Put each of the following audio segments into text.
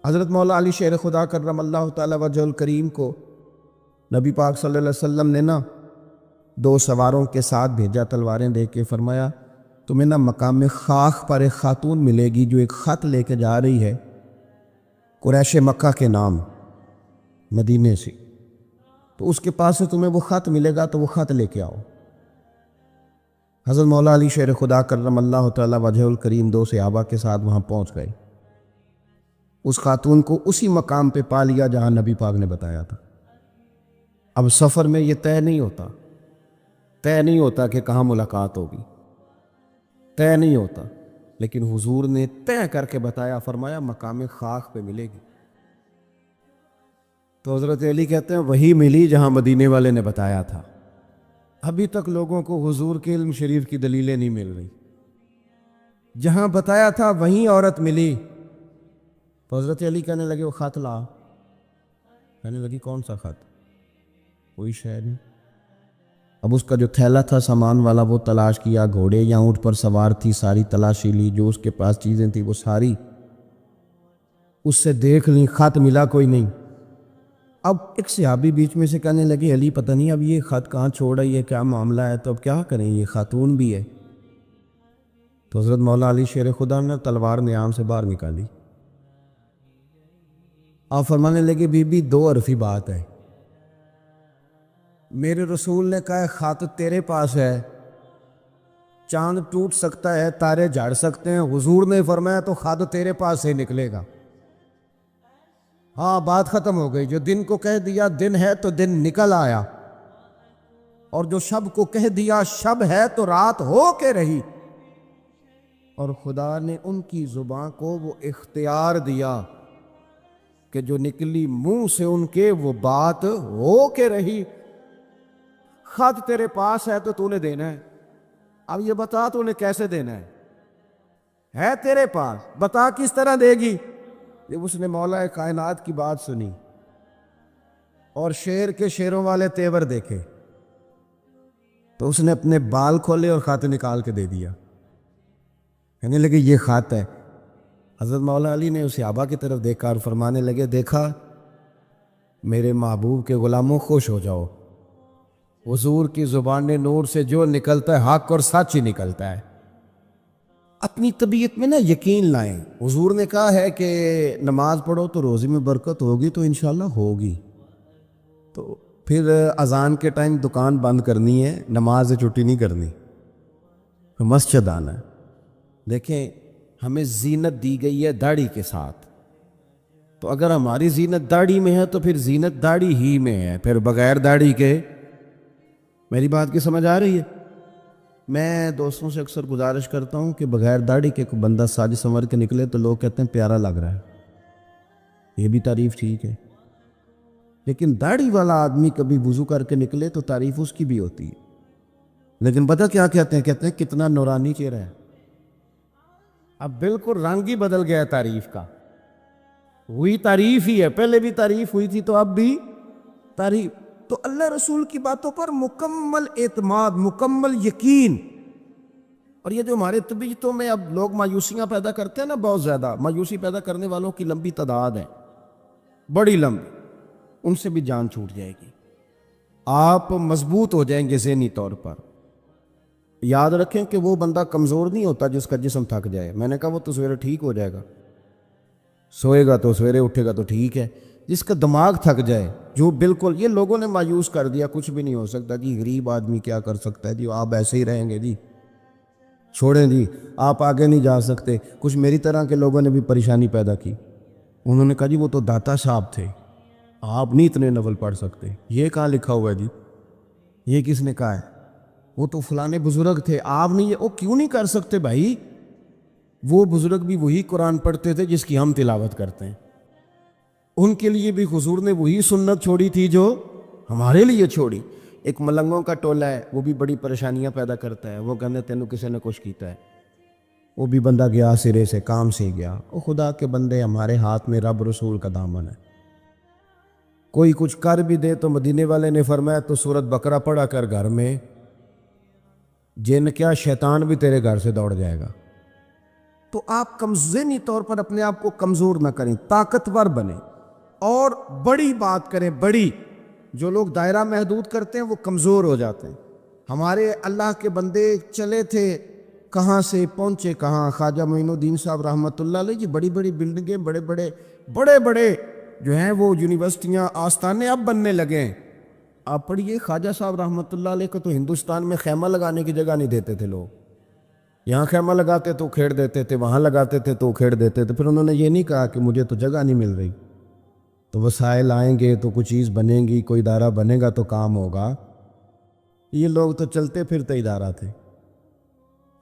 حضرت مولا علی شیر خدا کرم اللہ تعالی وجہ الکریم کو نبی پاک صلی اللہ علیہ وسلم نے نا 2 سواروں کے ساتھ بھیجا تلواریں دے کے، فرمایا تمہیں نا مقام خاک پر ایک خاتون ملے گی جو ایک خط لے کے جا رہی ہے قریش مکہ کے نام مدینے سے، تو اس کے پاس سے تمہیں وہ خط ملے گا تو وہ خط لے کے آؤ۔ حضرت مولا علی شیر خدا کرم اللہ تعالی وجہ الکریم 2 صحابہ کے ساتھ وہاں پہنچ گئے۔ اس خاتون کو اسی مقام پہ پا لیا جہاں نبی پاک نے بتایا تھا۔ اب سفر میں یہ طے نہیں ہوتا کہ کہاں ملاقات ہوگی، طے نہیں ہوتا، لیکن حضور نے طے کر کے بتایا، فرمایا مقام خاک پہ ملے گی۔ تو حضرت علی کہتے ہیں وہی ملی جہاں مدینے والے نے بتایا تھا۔ ابھی تک لوگوں کو حضور کے علم شریف کی دلیلیں نہیں مل رہی، جہاں بتایا تھا وہیں عورت ملی۔ تو حضرت علی کہنے لگے وہ خط لا، کہنے لگی کون سا خط؟ کوئی شے نہیں۔ اب اس کا جو تھیلا تھا سامان والا وہ تلاش کیا، گھوڑے یا اونٹ پر سوار تھی ساری تلاشی لی، جو اس کے پاس چیزیں تھیں وہ ساری اس سے دیکھ لی، خط ملا کوئی نہیں۔ اب ایک صحابی بیچ میں سے کہنے لگے علی پتہ نہیں اب یہ خط کہاں چھوڑ رہی ہے، کیا معاملہ ہے، تو اب کیا کریں، یہ خاتون بھی ہے۔ تو حضرت مولا علی شیر خدا نے تلوار نیام سے باہر نکالی، آپ فرمانے لگے بی بی 2 حرفی بات ہے، میرے رسول نے کہا خط تیرے پاس ہے، چاند ٹوٹ سکتا ہے، تارے جھڑ سکتے ہیں، حضور نے فرمایا تو خط تیرے پاس سے نکلے گا۔ ہاں بات ختم ہو گئی، جو دن کو کہہ دیا دن ہے تو دن نکل آیا، اور جو شب کو کہہ دیا شب ہے تو رات ہو کے رہی، اور خدا نے ان کی زبان کو وہ اختیار دیا کہ جو نکلی منہ سے ان کے وہ بات ہو کے رہی۔ خط تیرے پاس ہے تو تو نے دینا ہے، اب یہ بتا تو نے کیسے دینا ہے تیرے پاس، بتا کس طرح دے گی۔ جب اس نے مولا کائنات کی بات سنی اور شیر کے شیروں والے تیور دیکھے تو اس نے اپنے بال کھولے اور خط نکال کے دے دیا، کہنے لگے یہ خط ہے۔ حضرت مولا علی نے اس صحابہ کی طرف دیکھا اور فرمانے لگے دیکھا میرے محبوب کے غلاموں خوش ہو جاؤ، حضور کی زبان نور سے جو نکلتا ہے حق اور سچ ہی نکلتا ہے۔ اپنی طبیعت میں نا یقین لائیں، حضور نے کہا ہے کہ نماز پڑھو تو روزی میں برکت ہوگی، تو انشاءاللہ ہوگی۔ تو پھر اذان کے ٹائم دکان بند کرنی ہے، نماز سے چھٹی نہیں کرنی، مسجد آنا ہے۔ دیکھیں ہمیں زینت دی گئی ہے داڑھی کے ساتھ، تو اگر ہماری زینت داڑھی میں ہے تو پھر زینت داڑھی ہی میں ہے، پھر بغیر داڑھی کے۔ میری بات کی سمجھ آ رہی ہے؟ میں دوستوں سے اکثر گزارش کرتا ہوں کہ بغیر داڑھی کے کوئی بندہ ساج سنور کے نکلے تو لوگ کہتے ہیں پیارا لگ رہا ہے، یہ بھی تعریف ٹھیک ہے، لیکن داڑھی والا آدمی کبھی وضو کر کے نکلے تو تعریف اس کی بھی ہوتی ہے، لیکن پتہ کیا کہتے ہیں کتنا نورانی چہرہ ہے۔ اب بالکل رنگ ہی بدل گیا ہے تعریف کا، وہی تعریف ہی ہے، پہلے بھی تعریف ہوئی تھی تو اب بھی تعریف۔ تو اللہ رسول کی باتوں پر مکمل اعتماد، مکمل یقین۔ اور یہ جو ہمارے طبیعتوں میں اب لوگ مایوسیاں پیدا کرتے ہیں نا، بہت زیادہ مایوسی پیدا کرنے والوں کی لمبی تعداد ہے، بڑی لمبی، ان سے بھی جان چھوٹ جائے گی، آپ مضبوط ہو جائیں گے ذہنی طور پر۔ یاد رکھیں کہ وہ بندہ کمزور نہیں ہوتا جس کا جسم تھک جائے، میں نے کہا وہ تو سویرے ٹھیک ہو جائے گا، سوئے گا تو سویرے اٹھے گا تو ٹھیک ہے۔ جس کا دماغ تھک جائے، جو بالکل یہ لوگوں نے مایوس کر دیا، کچھ بھی نہیں ہو سکتا جی، غریب آدمی کیا کر سکتا ہے جی، آپ ایسے ہی رہیں گے جی، چھوڑیں جی، آپ آگے نہیں جا سکتے۔ کچھ میری طرح کے لوگوں نے بھی پریشانی پیدا کی، انہوں نے کہا جی وہ تو داتا صاحب تھے، آپ نہیں اتنے ناول پڑھ سکتے۔ یہ کہاں لکھا ہوا ہے جی؟ یہ کس نے کہا ہے؟ وہ تو فلانے بزرگ تھے، آپ نہیں، وہ کیوں نہیں کر سکتے بھائی؟ وہ بزرگ بھی وہی قرآن پڑھتے تھے جس کی ہم تلاوت کرتے ہیں، ان کے لیے بھی حضور نے وہی سنت چھوڑی تھی جو ہمارے لیے چھوڑی۔ ایک ملنگوں کا ٹولہ ہے، وہ بھی بڑی پریشانیاں پیدا کرتا ہے، وہ کہنے تینوں کسی نے کچھ کیتا ہے، وہ بھی بندہ گیا سرے سے، کام سے گیا۔ وہ خدا کے بندے، ہمارے ہاتھ میں رب رسول کا دامن ہے، کوئی کچھ کر بھی دے تو مدینے والے نے فرمایا تو سورت بقرہ پڑھا کر گھر میں، جن کیا شیطان بھی تیرے گھر سے دوڑ جائے گا۔ تو آپ ذہنی طور پر اپنے آپ کو کمزور نہ کریں، طاقتور بنیں اور بڑی بات کریں، بڑی۔ جو لوگ دائرہ محدود کرتے ہیں وہ کمزور ہو جاتے ہیں۔ ہمارے اللہ کے بندے چلے تھے، کہاں سے پہنچے کہاں۔ خواجہ معین الدین صاحب رحمۃ اللہ علیہ جی، بڑی بڑی بلڈنگیں، بڑے بڑے جو ہیں وہ یونیورسٹیاں، آستانے اب بننے لگے ہیں۔ آپ پڑھیے خواجہ صاحب رحمۃ اللہ علیہ کو تو ہندوستان میں خیمہ لگانے کی جگہ نہیں دیتے تھے لوگ۔ یہاں خیمہ لگاتے تو کھیڑ دیتے تھے، وہاں لگاتے تھے تو کھیڑ دیتے تھے۔ پھر انہوں نے یہ نہیں کہا کہ مجھے تو جگہ نہیں مل رہی، تو وسائل آئیں گے تو کوئی چیز بنے گی، کوئی ادارہ بنے گا تو کام ہوگا۔ یہ لوگ تو چلتے پھرتے ادارہ تھے۔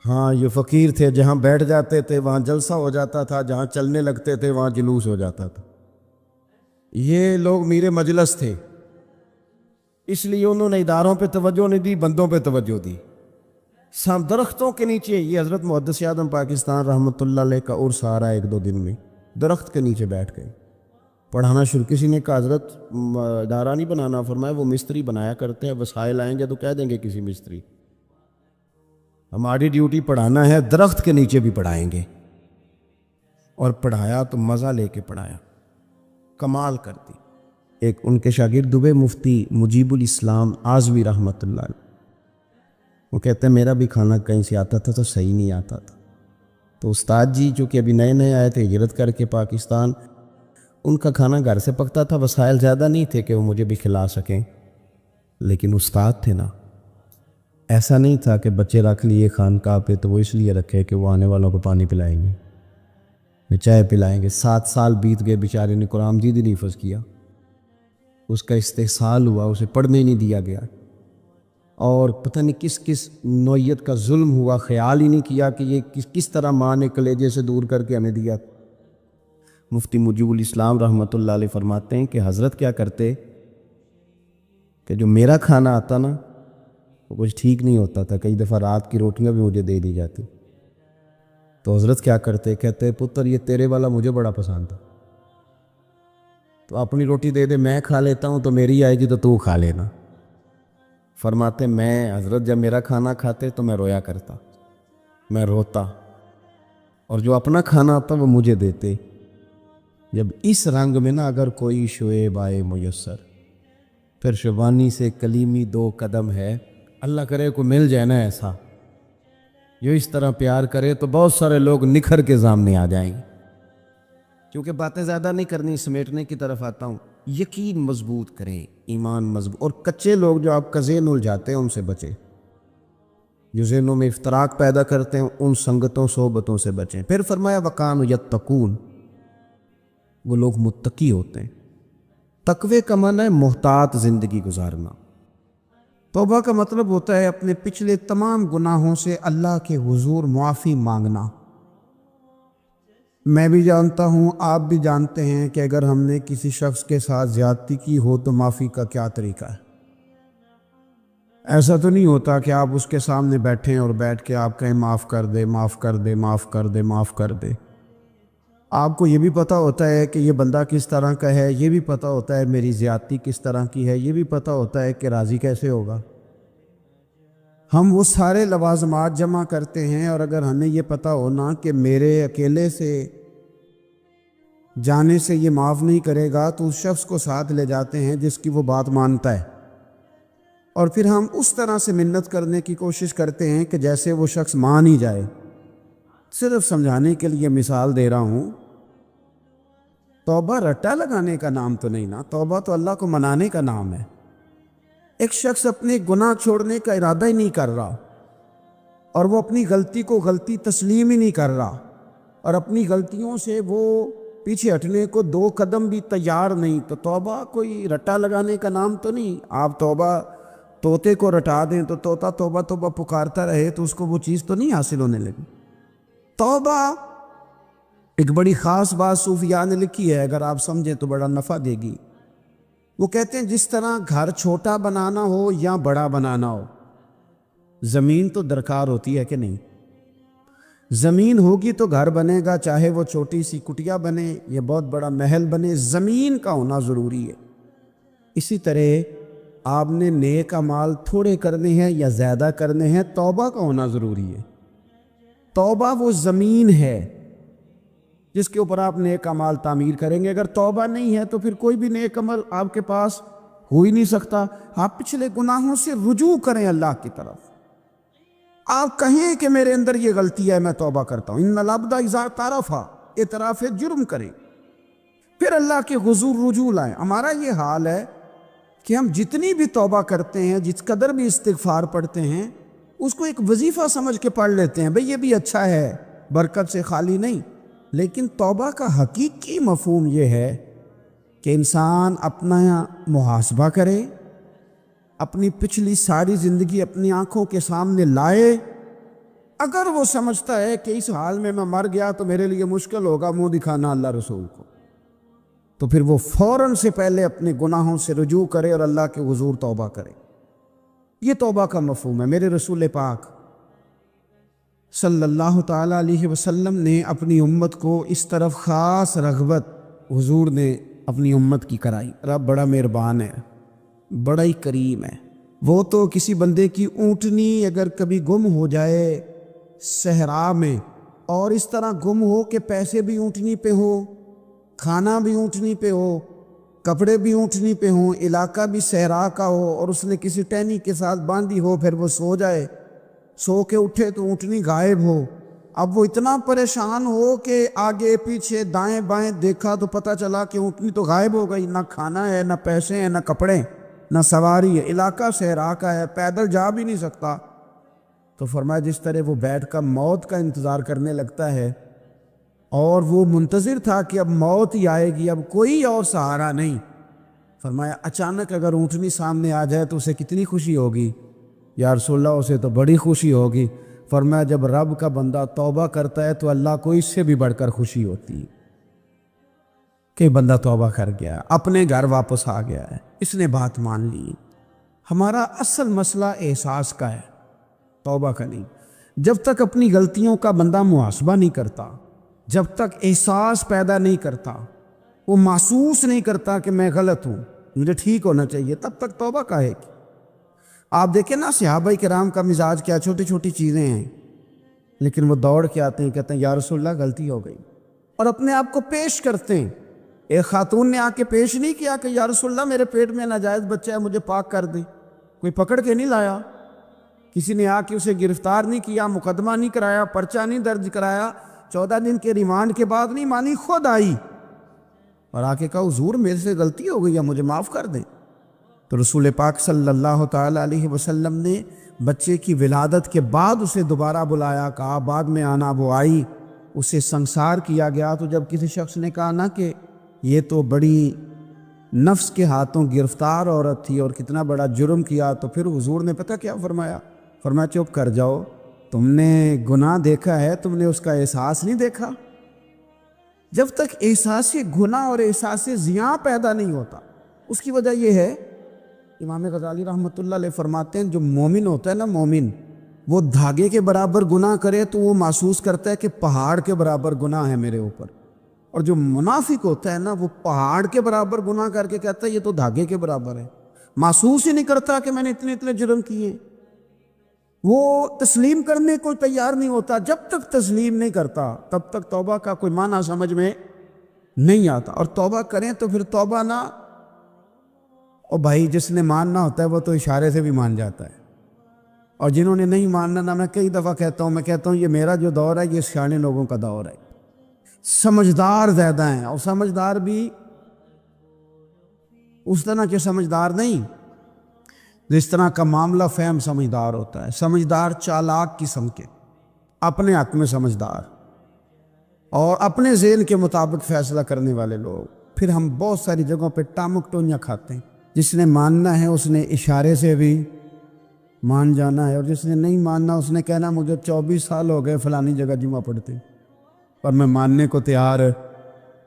ہاں، یہ فقیر تھے، جہاں بیٹھ جاتے تھے وہاں جلسہ ہو جاتا تھا، جہاں چلنے لگتے تھے وہاں جلوس ہو جاتا تھا۔ یہ لوگ میر مجلس تھے، اس لیے انہوں نے اداروں پہ توجہ نہیں دی، بندوں پہ توجہ دی۔ درختوں کے نیچے، یہ حضرت محدث اعظم پاکستان رحمۃ اللہ علیہ کا عرس آ رہا ہے 1-2 دن میں، درخت کے نیچے بیٹھ گئے پڑھانا شروع۔ کسی نے کہا حضرت ادارہ نہیں بنانا، فرمایا وہ مستری بنایا کرتے ہیں، وسائل آئیں گے تو کہہ دیں گے کسی مستری، ہماری ڈیوٹی پڑھانا ہے، درخت کے نیچے بھی پڑھائیں گے۔ اور پڑھایا تو مزہ لے کے پڑھایا، کمال کر دی۔ ایک ان کے شاگرد دبے مفتی مجیب الاسلام اعظمی رحمۃ اللہ علیہ، وہ کہتے ہیں میرا بھی کھانا کہیں سے آتا تھا تو صحیح نہیں آتا تھا، تو استاد جی جو کہ ابھی نئے نئے آئے تھے ہجرت کر کے پاکستان، ان کا کھانا گھر سے پکتا تھا، وسائل زیادہ نہیں تھے کہ وہ مجھے بھی کھلا سکیں، لیکن استاد تھے نا، ایسا نہیں تھا کہ بچے رکھ لیے خانقاہ پہ تو وہ اس لیے رکھے کہ وہ آنے والوں کو پانی پلائیں گے، چائے پلائیں گے۔ 7 سال بیت گئے، بیچارے نے قرآن مجید نہیں حفظ کیا، اس کا استحصال ہوا، اسے پڑھنے نہیں دیا گیا، اور پتہ نہیں کس نوعیت کا ظلم ہوا، خیال ہی نہیں کیا کہ یہ کس طرح ماں نے کلیجے سے دور کر کے ہمیں دیا۔ مفتی مجیب الاسلام رحمۃ اللہ علیہ فرماتے ہیں کہ حضرت کیا کرتے کہ جو میرا کھانا آتا نا وہ کچھ ٹھیک نہیں ہوتا تھا، کئی دفعہ رات کی روٹیاں بھی مجھے دے دی جاتی، تو حضرت کیا کرتے، کہتے پتر یہ تیرے والا مجھے بڑا پسند تھا، تو اپنی روٹی دے دے، میں کھا لیتا ہوں، تو میری آئے گی تو کھا لینا۔ فرماتے میں حضرت جب میرا کھانا کھاتے تو میں رویا کرتا، میں روتا، اور جو اپنا کھانا آتا وہ مجھے دیتے۔ جب اس رنگ میں نا اگر کوئی شعیب آئے میسر، پھر شبانی سے کلیمی 2 قدم ہے، اللہ کرے کو مل جائے نا ایسا جو اس طرح پیار کرے، تو بہت سارے لوگ نکھر کے سامنے آ جائیں گے۔ کیونکہ باتیں زیادہ نہیں کرنی، سمیٹنے کی طرف آتا ہوں۔ یقین مضبوط کریں، ایمان مضبوط، اور کچے لوگ جو آپ کا ذہن الجھاتے ہیں ان سے بچیں، جو ذہنوں میں افتراق پیدا کرتے ہیں ان سنگتوں صحبتوں سے بچیں۔ پھر فرمایا وَقَانُوا یتقون، وہ لوگ متقی ہوتے ہیں۔ تقوی کا معنی ہے محتاط زندگی گزارنا۔ توبہ کا مطلب ہوتا ہے اپنے پچھلے تمام گناہوں سے اللہ کے حضور معافی مانگنا۔ میں بھی جانتا ہوں، آپ بھی جانتے ہیں کہ اگر ہم نے کسی شخص کے ساتھ زیادتی کی ہو تو معافی کا کیا طریقہ ہے۔ ایسا تو نہیں ہوتا کہ آپ اس کے سامنے بیٹھیں اور بیٹھ کے آپ کہیں معاف کر دے، معاف کر دے، معاف کر دے، معاف کر دے۔ آپ کو یہ بھی پتہ ہوتا ہے کہ یہ بندہ کس طرح کا ہے، یہ بھی پتہ ہوتا ہے میری زیادتی کس طرح کی ہے، یہ بھی پتہ ہوتا ہے کہ راضی کیسے ہوگا۔ ہم وہ سارے لوازمات جمع کرتے ہیں، اور اگر ہمیں یہ پتہ ہونا کہ میرے اکیلے سے جانے سے یہ معاف نہیں کرے گا، تو اس شخص کو ساتھ لے جاتے ہیں جس کی وہ بات مانتا ہے، اور پھر ہم اس طرح سے منت کرنے کی کوشش کرتے ہیں کہ جیسے وہ شخص مان ہی جائے۔ صرف سمجھانے کے لیے مثال دے رہا ہوں۔ توبہ رٹا لگانے کا نام تو نہیں نا، توبہ تو اللہ کو منانے کا نام ہے۔ ایک شخص اپنے گناہ چھوڑنے کا ارادہ ہی نہیں کر رہا، اور وہ اپنی غلطی کو غلطی تسلیم ہی نہیں کر رہا، اور اپنی غلطیوں سے وہ پیچھے ہٹنے کو 2 قدم بھی تیار نہیں، تو توبہ کوئی رٹا لگانے کا نام تو نہیں۔ آپ توبہ طوطے کو رٹا دیں تو طوطا توبہ توبہ پکارتا رہے تو اس کو وہ چیز تو نہیں حاصل ہونے لگی۔ توبہ ایک بڑی خاص بات صوفیاء نے لکھی ہے، اگر آپ سمجھیں تو بڑا نفع دے گی۔ وہ کہتے ہیں جس طرح گھر چھوٹا بنانا ہو یا بڑا بنانا ہو، زمین تو درکار ہوتی ہے کہ نہیں؟ زمین ہوگی تو گھر بنے گا، چاہے وہ چھوٹی سی کٹیا بنے یا بہت بڑا محل بنے، زمین کا ہونا ضروری ہے۔ اسی طرح آپ نے نیک اعمال تھوڑے کرنے ہیں یا زیادہ کرنے ہیں، توبہ کا ہونا ضروری ہے۔ توبہ وہ زمین ہے جس کے اوپر آپ نیک اعمال تعمیر کریں گے۔ اگر توبہ نہیں ہے تو پھر کوئی بھی نیک عمل آپ کے پاس ہو ہی نہیں سکتا۔ آپ پچھلے گناہوں سے رجوع کریں اللہ کی طرف، آپ کہیں کہ میرے اندر یہ غلطی ہے، میں توبہ کرتا ہوں۔ ان العبد اذا اعترف، اعتراف جرم کریں، پھر اللہ کے حضور رجوع لائیں۔ ہمارا یہ حال ہے کہ ہم جتنی بھی توبہ کرتے ہیں، جس قدر بھی استغفار پڑھتے ہیں، اس کو ایک وظیفہ سمجھ کے پڑھ لیتے ہیں، بھئی یہ بھی اچھا ہے، برکت سے خالی نہیں۔ لیکن توبہ کا حقیقی مفہوم یہ ہے کہ انسان اپنا محاسبہ کرے، اپنی پچھلی ساری زندگی اپنی آنکھوں کے سامنے لائے۔ اگر وہ سمجھتا ہے کہ اس حال میں مر گیا تو میرے لیے مشکل ہوگا منہ دکھانا اللہ رسول کو، تو پھر وہ فوراً سے پہلے اپنے گناہوں سے رجوع کرے اور اللہ کے حضور توبہ کرے۔ یہ توبہ کا مفہوم ہے۔ میرے رسول پاک صلی اللہ تعالیٰ علیہ وسلم نے اپنی امت کو اس طرف خاص رغبت حضور نے اپنی امت کی کرائی۔ رب بڑا مہربان ہے، بڑا ہی کریم ہے۔ وہ تو کسی بندے کی اونٹنی اگر کبھی گم ہو جائے صحرا میں، اور اس طرح گم ہو کہ پیسے بھی اونٹنی پہ ہو، کھانا بھی اونٹنی پہ ہو، کپڑے بھی اونٹنی پہ ہوں، علاقہ بھی صحرا کا ہو، اور اس نے کسی ٹہنی کے ساتھ باندھی ہو، پھر وہ سو جائے، سو کے اٹھے تو اونٹنی غائب ہو۔ اب وہ اتنا پریشان ہو کہ آگے پیچھے دائیں بائیں دیکھا تو پتہ چلا کہ اونٹنی تو غائب ہو گئی، نہ کھانا ہے، نہ پیسے ہیں، نہ کپڑے، نہ سواری ہے، علاقہ صحرا کا ہے، پیدل جا بھی نہیں سکتا۔ تو فرمایا جس طرح وہ بیٹھ کر موت کا انتظار کرنے لگتا ہے، اور وہ منتظر تھا کہ اب موت ہی آئے گی، اب کوئی اور سہارا نہیں، فرمایا اچانک اگر اونٹنی سامنے آ جائے تو اسے کتنی خوشی ہوگی؟ یا رسول اللہ اسے تو بڑی خوشی ہوگی۔ فرمایا جب رب کا بندہ توبہ کرتا ہے تو اللہ کو اس سے بھی بڑھ کر خوشی ہوتی ہے کہ بندہ توبہ کر گیا، اپنے گھر واپس آ گیا ہے، اس نے بات مان لی۔ ہمارا اصل مسئلہ احساس کا ہے، توبہ کا نہیں۔ جب تک اپنی غلطیوں کا بندہ محاسبہ نہیں کرتا، جب تک احساس پیدا نہیں کرتا، وہ محسوس نہیں کرتا کہ میں غلط ہوں، مجھے ٹھیک ہونا چاہیے، تب تک توبہ کا ہے۔ آپ دیکھیں نا صحابہ کرام کا مزاج کیا، چھوٹی چھوٹی چیزیں ہیں لیکن وہ دوڑ کے آتے ہیں، کہتے ہیں یا رسول اللہ غلطی ہو گئی، اور اپنے آپ کو پیش کرتے ہیں۔ ایک خاتون نے آ کے پیش نہیں کیا کہ یا رسول اللہ میرے پیٹ میں ناجائز بچہ ہے، مجھے پاک کر دیں، کوئی پکڑ کے نہیں لایا، کسی نے آ کے اسے گرفتار نہیں کیا، مقدمہ نہیں کرایا، پرچہ نہیں درج کرایا، 14 دن کے ریمانڈ کے بعد نہیں مانی، خود آئی اور آ کے کہا حضور میرے سے غلطی ہو گئی ہے، مجھے معاف کر دیں۔ تو رسول پاک صلی اللہ تعالیٰ علیہ وسلم نے بچے کی ولادت کے بعد اسے دوبارہ بلایا، کہا بعد میں آنا، وہ آئی، اسے سنسار کیا گیا۔ تو جب کسی شخص نے کہا نا کہ یہ تو بڑی نفس کے ہاتھوں گرفتار عورت تھی اور کتنا بڑا جرم کیا، تو پھر حضور نے پتہ کیا فرمایا؟ فرمایا چپ کر جاؤ، تم نے گناہ دیکھا ہے، تم نے اس کا احساس نہیں دیکھا۔ جب تک احساس گناہ اور احساس زیاں پیدا نہیں ہوتا، اس کی وجہ یہ ہے، امام غزالی رحمۃ اللہ علیہ فرماتے ہیں جو مومن ہوتا ہے نا، مومن وہ دھاگے کے برابر گناہ کرے تو وہ محسوس کرتا ہے کہ پہاڑ کے برابر گناہ ہے میرے اوپر، اور جو منافق ہوتا ہے نا وہ پہاڑ کے برابر گناہ کر کے کہتا ہے یہ تو دھاگے کے برابر ہے، محسوس ہی نہیں کرتا کہ میں نے اتنے جرم کیے، وہ تسلیم کرنے کو تیار نہیں ہوتا۔ جب تک تسلیم نہیں کرتا تب تک توبہ کا کوئی معنی سمجھ میں نہیں آتا۔ اور توبہ کریں تو پھر توبہ نہ، اور بھائی جس نے ماننا ہوتا ہے وہ تو اشارے سے بھی مان جاتا ہے، اور جنہوں نے نہیں ماننا نا، میں کئی دفعہ کہتا ہوں یہ میرا جو دور ہے یہ سیانے لوگوں کا دور ہے، سمجھدار زیادہ ہیں، اور سمجھدار بھی اس طرح کے سمجھدار نہیں جس طرح کا معاملہ فہم سمجھدار ہوتا ہے۔ سمجھدار چالاک قسم کے، اپنے حق میں سمجھدار اور اپنے ذہن کے مطابق فیصلہ کرنے والے لوگ۔ پھر ہم بہت ساری جگہوں پہ ٹامک ٹونیاں کھاتے ہیں، جس نے ماننا ہے اس نے اشارے سے بھی مان جانا ہے، اور جس نے نہیں ماننا اس نے کہنا مجھے 24 سال ہو گئے فلانی جگہ جمعہ پڑھتے پر میں ماننے کو تیار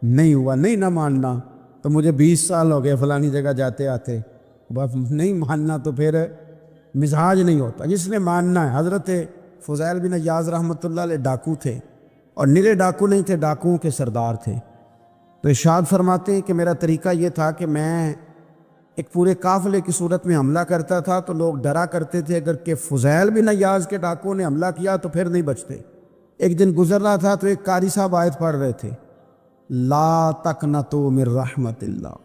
نہیں ہوا۔ نہیں نہ ماننا تو مجھے 20 سال ہو گئے فلانی جگہ جاتے آتے، بس نہیں ماننا تو پھر مزاج نہیں ہوتا۔ جس نے ماننا ہے، حضرت فضیل بن عیاض رحمۃ اللہ علیہ ڈاکو تھے، اور نرے ڈاکو نہیں تھے، ڈاکوؤں کے سردار تھے۔ تو ارشاد فرماتے ہیں کہ میرا طریقہ یہ تھا کہ میں ایک پورے قافلے کی صورت میں حملہ کرتا تھا تو لوگ ڈرا کرتے تھے اگر کہ فضیل بن عیاض کے ڈاکوؤں نے حملہ کیا تو پھر نہیں بچتے۔ ایک دن گزر رہا تھا تو ایک قاری صاحب آیت پڑھ رہے تھے، لا تقنطوا من رحمت اللہ،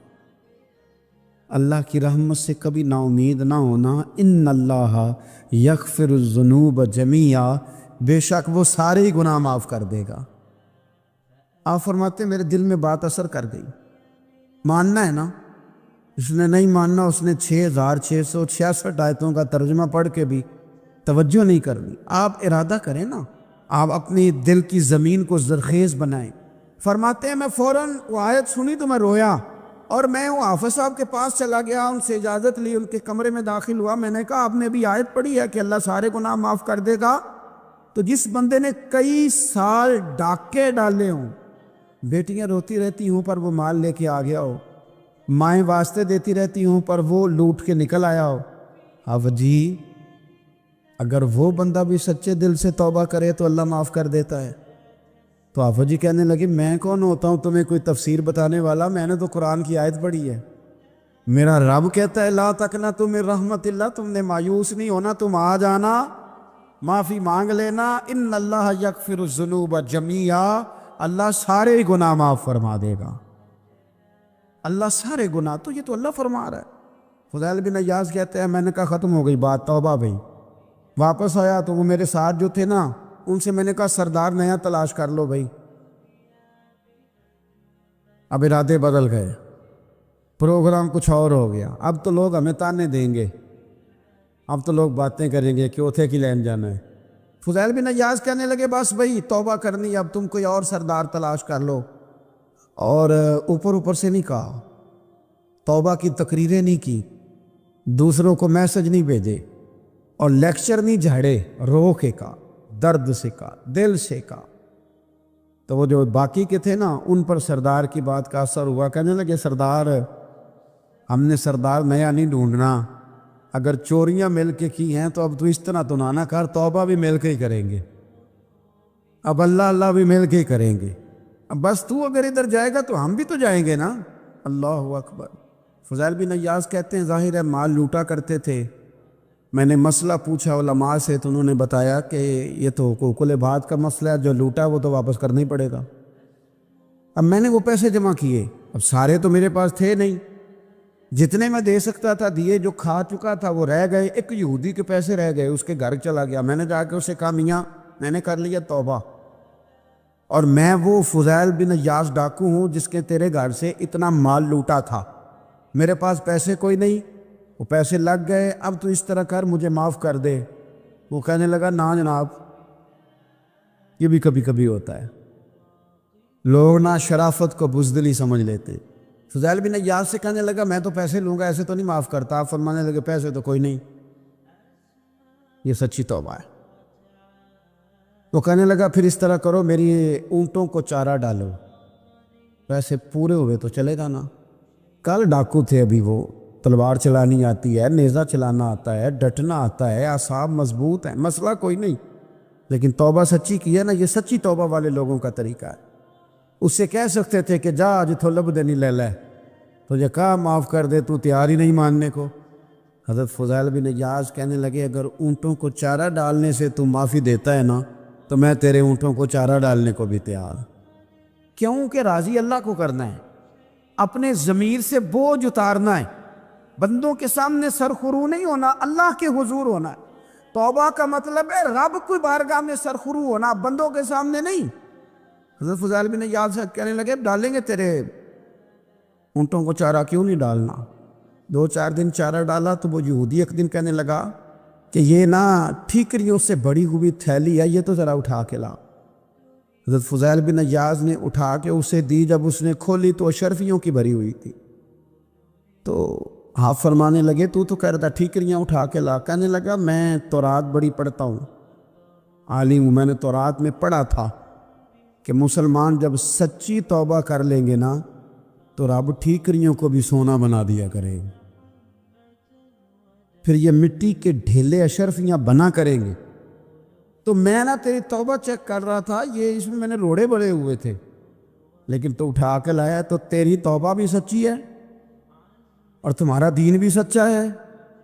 اللہ کی رحمت سے کبھی نا امید نہ ہونا۔ ان اللہ یغفر الذنوب جمیعا، بے شک وہ سارے ہی گناہ معاف کر دے گا۔ آپ فرماتے ہیں میرے دل میں بات اثر کر گئی، ماننا ہے نا۔ اس نے نہیں ماننا، اس نے 6666 آیتوں کا ترجمہ پڑھ کے بھی توجہ نہیں کرنی۔ آپ ارادہ کریں نا، آپ اپنی دل کی زمین کو زرخیز بنائیں۔ فرماتے ہیں میں فوراً وہ آیت سنی تو میں رویا، اور میں وہ حافظ صاحب کے پاس چلا گیا، ان سے اجازت لی، ان کے کمرے میں داخل ہوا۔ میں نے کہا آپ نے بھی آیت پڑھی ہے کہ اللہ سارے گناہ معاف کر دے گا؟ تو جس بندے نے کئی سال ڈاکے ڈالے ہوں، بیٹیاں روتی رہتی ہوں پر وہ مال لے کے آ گیا ہو، مائیں واسطے دیتی رہتی ہوں پر وہ لوٹ کے نکل آیا ہو، اب جی اگر وہ بندہ بھی سچے دل سے توبہ کرے تو اللہ معاف کر دیتا ہے۔ تو آفا جی کہنے لگے میں کون ہوتا ہوں تمہیں کوئی تفسیر بتانے والا، میں نے تو قرآن کی آیت پڑھی ہے، میرا رب کہتا ہے لا تقنطوا من رحمت اللہ، تم نے مایوس نہیں ہونا، تم آ جانا، معافی مانگ لینا۔ ان اللہ یغفر الذنوب جمیعا، اللہ سارے گناہ معاف فرما دے گا، اللہ سارے گناہ۔ تو یہ تو اللہ فرما رہا ہے۔ فضیل بن عیاض کہتے ہیں میں نے کہا ختم ہو گئی بات، توبہ بھائی۔ واپس آیا تو وہ میرے ساتھ جو تھے نا، ان سے میں نے کہا سردار نیا تلاش کر لو بھائی۔ اب ارادے بدل گئے، پروگرام کچھ اور ہو گیا۔ اب تو لوگ ہمیں تانے دیں گے، اب تو لوگ باتیں کریں گے کہ اوتھے کی لین جانا ہے۔ فضیل بن عیاض کہنے لگے بس بھائی توبہ کرنی، اب تم کوئی اور سردار تلاش کر لو۔ اور اوپر اوپر سے نہیں کہا، توبہ کی تقریریں نہیں کی، دوسروں کو میسج نہیں بھیجے، اور لیکچر نہیں جھاڑے، رو کے کہا، درد سے کہا، دل سے کہا۔ تو وہ جو باقی کے تھے نا، ان پر سردار کی بات کا اثر ہوا۔ کہنے لگے سردار ہم نے سردار نیا نہیں ڈھونڈنا، اگر چوریاں مل کے کی ہیں تو اب تو اس طرح تو نہ کر، توبہ بھی مل کے ہی کریں گے، اب اللہ اللہ بھی مل کے ہی کریں گے، اب بس تو اگر ادھر جائے گا تو ہم بھی تو جائیں گے نا۔ اللہ اکبر۔ فضیل بن عیاض کہتے ہیں ظاہر ہے مال لوٹا کرتے تھے، میں نے مسئلہ پوچھا علماء سے تو انہوں نے بتایا کہ یہ تو حقوق العباد کا مسئلہ ہے، جو لوٹا وہ تو واپس کرنا ہی پڑے گا۔ اب میں نے وہ پیسے جمع کیے، اب سارے تو میرے پاس تھے نہیں، جتنے میں دے سکتا تھا دیے، جو کھا چکا تھا وہ رہ گئے۔ ایک یہودی کے پیسے رہ گئے، اس کے گھر چلا گیا، میں نے جا کے اسے کہا میاں میں نے کر لیا توبہ، اور میں وہ فضیل بن عیاض ڈاکو ہوں جس کے تیرے گھر سے اتنا مال لوٹا تھا، میرے پاس پیسے کوئی نہیں، وہ پیسے لگ گئے، اب تو اس طرح کر مجھے معاف کر دے۔ وہ کہنے لگا نا جناب، یہ بھی کبھی کبھی ہوتا ہے، لوگ نا شرافت کو بزدلی سمجھ لیتے۔ فضیل بن عیاض سے کہنے لگا میں تو پیسے لوں گا، ایسے تو نہیں معاف کرتا۔ آپ فرمانے لگے پیسے تو کوئی نہیں، یہ سچی توبہ ہے۔ وہ کہنے لگا پھر اس طرح کرو، میری اونٹوں کو چارہ ڈالو، پیسے پورے ہوئے تو چلے گا نا۔ کل ڈاکو تھے، ابھی وہ تلوار چلانی آتی ہے، نیزہ چلانا آتا ہے، ڈٹنا آتا ہے، اعصاب مضبوط ہیں، مسئلہ کوئی نہیں، لیکن توبہ سچی کی ہے نا، یہ سچی توبہ والے لوگوں کا طریقہ ہے۔ اس سے کہہ سکتے تھے کہ جا آج تھولب دینی لے لے، تو یہ کہا معاف کر دے، تو تیار ہی نہیں ماننے کو۔ حضرت فضیل بن عیاض کہنے لگے اگر اونٹوں کو چارہ ڈالنے سے تو معافی دیتا ہے نا، تو میں تیرے اونٹوں کو چارہ ڈالنے کو بھی تیار۔ کیوں کہ راضی اللہ کو کرنا ہے، اپنے ضمیر سے بوجھ اتارنا ہے، بندوں کے سامنے سرخرو نہیں ہونا، اللہ کے حضور ہونا ہے۔ توبہ کا مطلب ہے رب کی بارگاہ میں سرخرو ہونا، بندوں کے سامنے نہیں۔ حضرت فضیل بن عیاض کہنے لگے ڈالیں گے تیرے اونٹوں کو چارہ، کیوں نہیں ڈالنا۔ 2-4 دن چارہ ڈالا تو وہ یہودی ایک دن کہنے لگا کہ یہ نا ٹھیکریوں سے بڑی ہوئی تھیلی ہے، یہ تو ذرا اٹھا کے لا۔ حضرت فضیل بن عیاض نے اٹھا کے اسے دی، جب اس نے کھولی تو اشرفیوں کی بھری ہوئی تھی۔ تو آپ فرمانے لگے تو کہہ رہا تھا ٹھیکریاں اٹھا کے لا۔ کہنے لگا میں تورات بڑی پڑھتا ہوں، عالم ہوں، میں نے تورات میں پڑھا تھا کہ مسلمان جب سچی توبہ کر لیں گے نا تو رب ٹھیکریوں کو بھی سونا بنا دیا کرے گا، پھر یہ مٹی کے ڈھیلے اشرفیاں بنا کریں گے۔ تو میں نا تیری توبہ چیک کر رہا تھا، یہ اس میں نے روڑے بڑے ہوئے تھے، لیکن تو اٹھا کے لایا، تو تیری توبہ بھی سچی ہے اور تمہارا دین بھی سچا ہے۔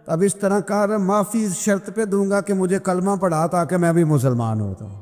اب اس طرح کر، معافی شرط پہ دوں گا کہ مجھے کلمہ پڑھا تاکہ میں بھی مسلمان ہوتا ہوں۔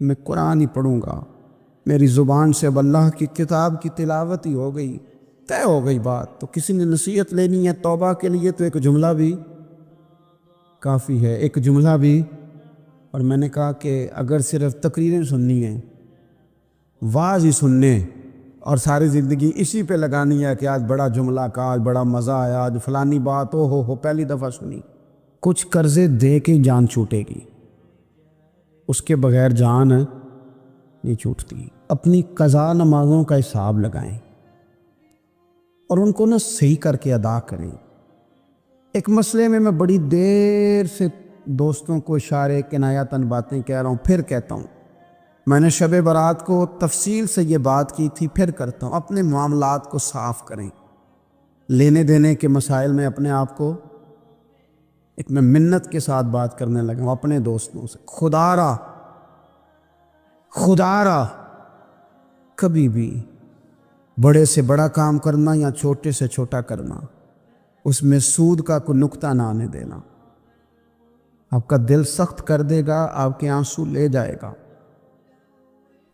میں قرآن ہی پڑھوں گا، میری زبان سے اب اللہ کی کتاب کی تلاوت ہی ہو گئی، طے ہو گئی بات۔ تو کسی نے نصیحت لینی ہے توبہ کے لیے تو ایک جملہ بھی کافی ہے، ایک جملہ بھی۔ اور میں نے کہا کہ اگر صرف تقریریں سننی ہیں، واعظ ہی سننے اور ساری زندگی اسی پہ لگانی ہے کہ آج بڑا جملہ کا، آج بڑا مزہ آیا، آج فلانی بات ہو پہلی دفعہ سنی، کچھ قرضے دے کے جان چھوٹے گی، اس کے بغیر جان نہیں چھوٹتی۔ اپنی قضا نمازوں کا حساب لگائیں اور ان کو صحیح کر کے ادا کریں۔ ایک مسئلے میں بڑی دیر سے دوستوں کو اشارے کنایاتاً باتیں کہہ رہا ہوں، پھر کہتا ہوں، میں نے شب برات کو تفصیل سے یہ بات کی تھی، پھر کرتا ہوں، اپنے معاملات کو صاف کریں۔ لینے دینے کے مسائل میں اپنے آپ کو ایک میں منت کے ساتھ بات کرنے لگا ہوں اپنے دوستوں سے، خدا را کبھی بھی بڑے سے بڑا کام کرنا یا چھوٹے سے چھوٹا کرنا، اس میں سود کا کوئی نقطہ نہ آنے دینا۔ آپ کا دل سخت کر دے گا، آپ کے آنسو لے جائے گا،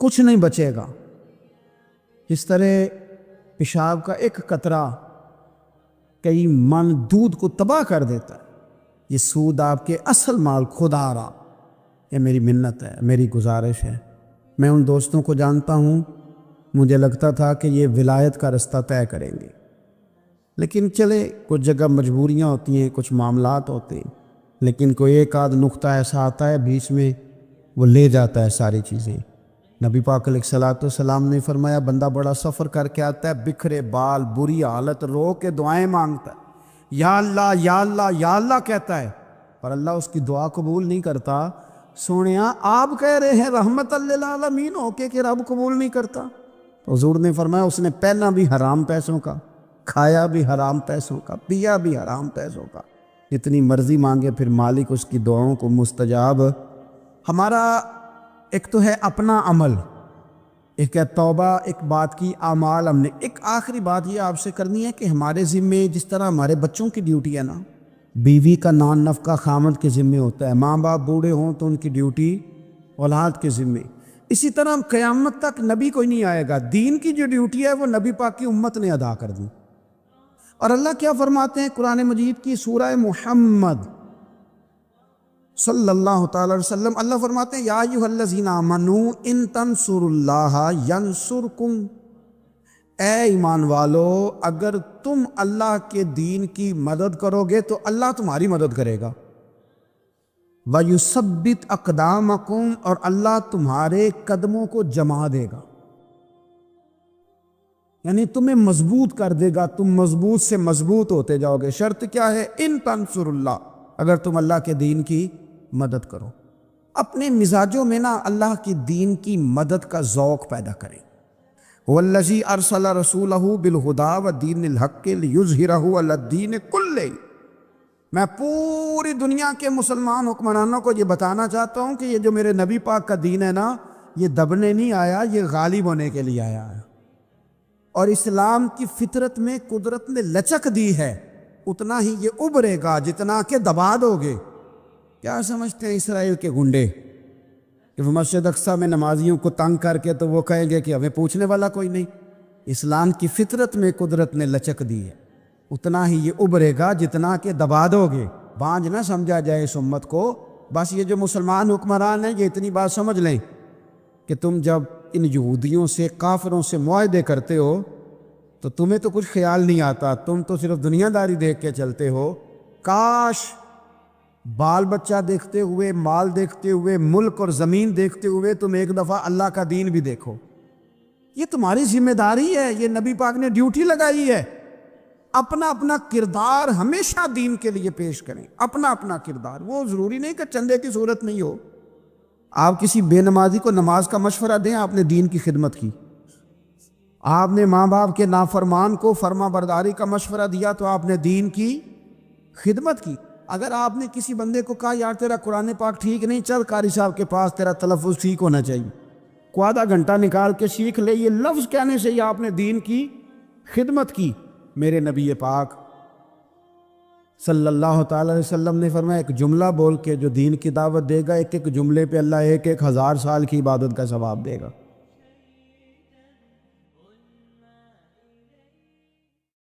کچھ نہیں بچے گا۔ اس طرح پیشاب کا ایک قطرہ کئی من دودھ کو تباہ کر دیتا ہے۔ یہ سود آپ کے اصل مال، خدا را، یہ میری منت ہے، میری گزارش ہے۔ میں ان دوستوں کو جانتا ہوں، مجھے لگتا تھا کہ یہ ولایت کا رستہ طے کریں گے، لیکن چلے کچھ جگہ مجبوریاں ہوتی ہیں، کچھ معاملات ہوتے ہیں، لیکن کوئی ایک آدھ نقطہ ایسا آتا ہے بیچ میں، وہ لے جاتا ہے ساری چیزیں۔ نبی پاک علیہ الصلوۃ والسلام نے فرمایا، بندہ بڑا سفر کر کے آتا ہے، بکھرے بال، بری حالت، رو کے دعائیں مانگتا ہے، یا اللہ یا اللہ یا اللہ کہتا ہے، پر اللہ اس کی دعا قبول نہیں کرتا۔ سونیا آپ کہہ رہے ہیں رحمت للعالمین ہو کے کہ رب قبول نہیں کرتا؟ تو حضور نے فرمایا اس نے پہنا بھی حرام پیسوں کا، کھایا بھی حرام پیسوں کا، پیا بھی حرام پیسوں کا، جتنی مرضی مانگے پھر مالک اس کی دعاؤں کو مستجاب۔ ہمارا ایک تو ہے اپنا عمل، ایک ہے توبہ، ایک بات کی اعمال ہم نے۔ ایک آخری بات یہ آپ سے کرنی ہے کہ ہمارے ذمے جس طرح ہمارے بچوں کی ڈیوٹی ہے نا، بیوی کا نان نفقہ خامد کے ذمے ہوتا ہے، ماں باپ بوڑھے ہوں تو ان کی ڈیوٹی اولاد کے ذمے، اسی طرح قیامت تک نبی کوئی نہیں آئے گا، دین کی جو ڈیوٹی ہے وہ نبی پاک کی امت نے ادا کر دی۔ اور اللہ کیا فرماتے ہیں قرآن مجید کی سورہ محمد صلی اللہ تعالی علیہ وسلم، اللہ فرماتے ہیں، یا ایھا الذین آمنوا ان تنصروا اللہ ینصرکم، اے ایمان والو اگر تم اللہ کے دین کی مدد کرو گے تو اللہ تمہاری مدد کرے گا، وَيُثَبِّتْ أَقْدَامَكُمْ، اور اللہ تمہارے قدموں کو جما دے گا، یعنی تمہیں مضبوط کر دے گا، تم مضبوط سے مضبوط ہوتے جاؤ گے۔ شرط کیا ہے؟ ان تنصر اللہ، اگر تم اللہ کے دین کی مدد کرو۔ اپنے مزاجوں میں اللہ کی دین کی مدد کا ذوق پیدا کریں۔ وَالَّذِي أَرْسَلَ رَسُولَهُ بِالْهُدَىٰ وَدِينِ الْحَقِّ لِيُظْهِرَهُ عَلَى الدِّينِ كُلِّهِ، میں پوری دنیا کے مسلمان حکمرانوں کو یہ بتانا چاہتا ہوں کہ یہ جو میرے نبی پاک کا دین ہے نا، یہ دبنے نہیں آیا، یہ غالب ہونے کے لیے آیا ہے۔ اور اسلام کی فطرت میں قدرت نے لچک دی ہے، اتنا ہی یہ ابھرے گا جتنا کہ دبا دو گے۔ کیا سمجھتے ہیں اسرائیل کے گنڈے کہ وہ مسجد اقصیٰ میں نمازیوں کو تنگ کر کے تو وہ کہیں گے کہ ہمیں پوچھنے والا کوئی نہیں؟ اسلام کی فطرت میں قدرت نے لچک دی ہے، اتنا ہی یہ ابھرے گا جتنا کہ دبا دو گے۔ بانجھ نہ سمجھا جائے اس امت کو، بس یہ جو مسلمان حکمران ہیں یہ اتنی بات سمجھ لیں کہ تم جب ان یہودیوں سے، کافروں سے معاہدے کرتے ہو تو تمہیں تو کچھ خیال نہیں آتا، تم تو صرف دنیا داری دیکھ کے چلتے ہو۔ کاش بال بچہ دیکھتے ہوئے، مال دیکھتے ہوئے، ملک اور زمین دیکھتے ہوئے تم ایک دفعہ اللہ کا دین بھی دیکھو۔ یہ تمہاری ذمہ داری ہے، یہ نبی پاک نے ڈیوٹی لگائی ہے۔ اپنا اپنا کردار ہمیشہ دین کے لیے پیش کریں، اپنا اپنا کردار۔ وہ ضروری نہیں کہ چندے کی صورت نہیں ہو، آپ کسی بے نمازی کو نماز کا مشورہ دیں، آپ نے دین کی خدمت کی۔ آپ نے ماں باپ کے نافرمان کو فرما برداری کا مشورہ دیا تو آپ نے دین کی خدمت کی۔ اگر آپ نے کسی بندے کو کہا یار تیرا قرآن پاک ٹھیک نہیں، چل قاری صاحب کے پاس، تیرا تلفظ ٹھیک ہونا چاہیے، کو آدھا گھنٹہ نکال کے سیکھ لے، یہ لفظ کہنے سے ہی آپ نے دین کی خدمت کی۔ میرے نبی پاک صلی اللہ تعالی علیہ وسلم نے فرمایا ایک جملہ بول کے جو دین کی دعوت دے گا، ایک ایک جملے پہ اللہ 1,000 سال کی عبادت کا ثواب دے گا۔